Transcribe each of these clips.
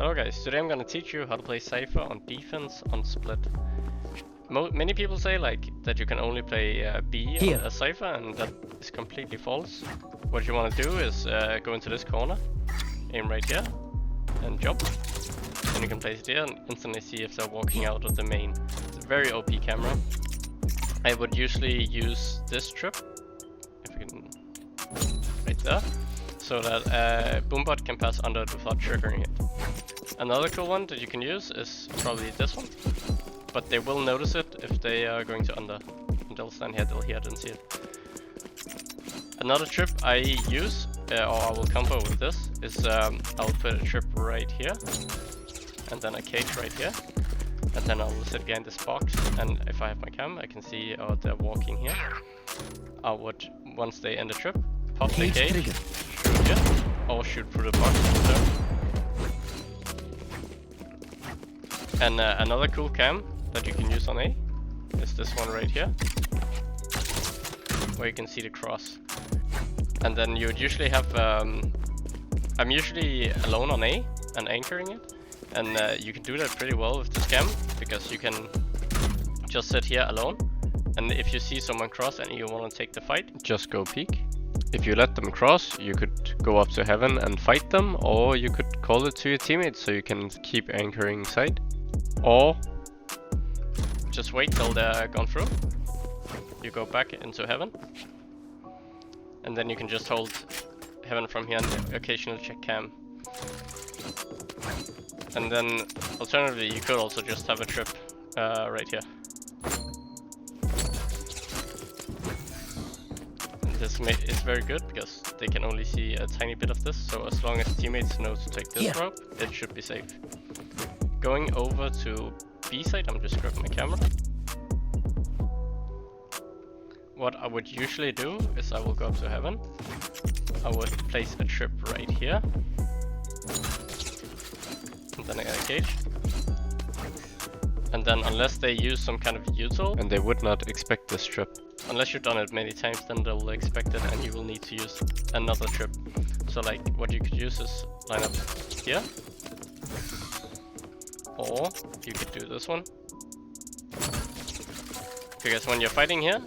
Hello guys, today I'm gonna teach you how to play Cypher on defense on split. Many people say like that you can only play B on a Cypher, and that is completely false. What you want to do is go into this corner, aim right here, and jump. And you can place it here and instantly see if they're walking out of the main. It's a very OP camera. I would usually use this trip, if we can, right there, so that Boombot can pass under it without triggering it. Another cool one that you can use is probably this one, but they will notice it if they are going to under. And they'll stand here, they'll hear it and see it. Another trip I use, or I will combo with this, is I'll put a trip right here, and then a cage right here, and then I'll sit behind this box, and if I have my cam, I can see they're walking here. I would, once they end the trip, pop the cage, shoot here, or shoot through the box. And another cool cam that you can use on A is this one right here, where you can see the cross. And then you would usually have, I'm usually alone on A and anchoring it, and you can do that pretty well with this cam, because you can just sit here alone, and if you see someone cross and you want to take the fight, just go peek. If you let them cross, you could go up to heaven and fight them, or you could call it to your teammates so you can keep anchoring side. Or just wait till they're gone through. You go back into heaven, and then you can just hold heaven from here and occasionally check cam. And then alternatively, you could also just have a trip right here. And this is very good because they can only see a tiny bit of this, so as long as teammates know to take this rope, it should be safe. Going over to B side, I'm just grabbing my camera. What I would usually do is I will go up to heaven. I would place a trip right here. And then I got a cage. And then unless they use some kind of util, and they would not expect this trip. Unless you've done it many times, then they'll expect it and you will need to use another trip. So like what you could use is line up here. Or you could do this one. Because when you're fighting here,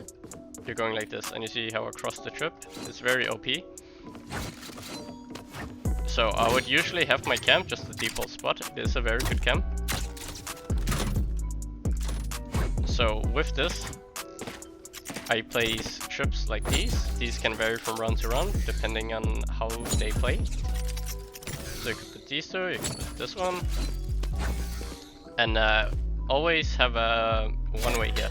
you're going like this, and you see how across the trip, it's very OP. So I would usually have my cam just the default spot. It is a very good cam. So with this, I place trips like these. These can vary from round to round, depending on how they play. So you could put these two, you could put this one. And always have a one-way here.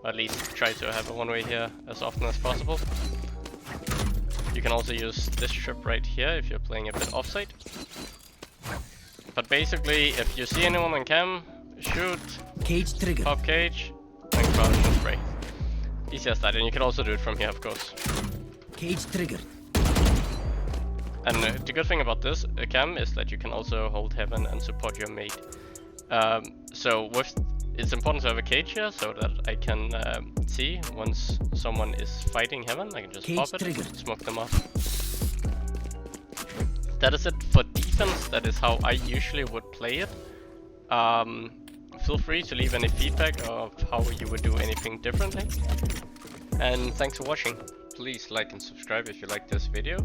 Or at least try to have a one-way here as often as possible. You can also use this trip right here if you're playing a bit offside. But basically, if you see anyone on cam, shoot, cage trigger, pop cage, and crouch and spray. Easy as that, and you can also do it from here, of course. Cage trigger. And the good thing about this cam is that you can also hold heaven and support your mate. So it's important to have a cage here so that I can see once someone is fighting heaven. I can just cage pop it, trigger. Smoke them off. That is it for defense. That is how I usually would play it. Feel free to leave any feedback of how you would do anything differently. And thanks for watching. Please like and subscribe if you like this video.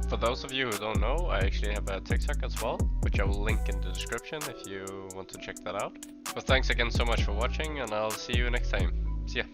For those of you who don't know, I actually have a TikTok as well, which I will link in the description if you want to check that out. But thanks again so much for watching, and I'll see you next time. See ya.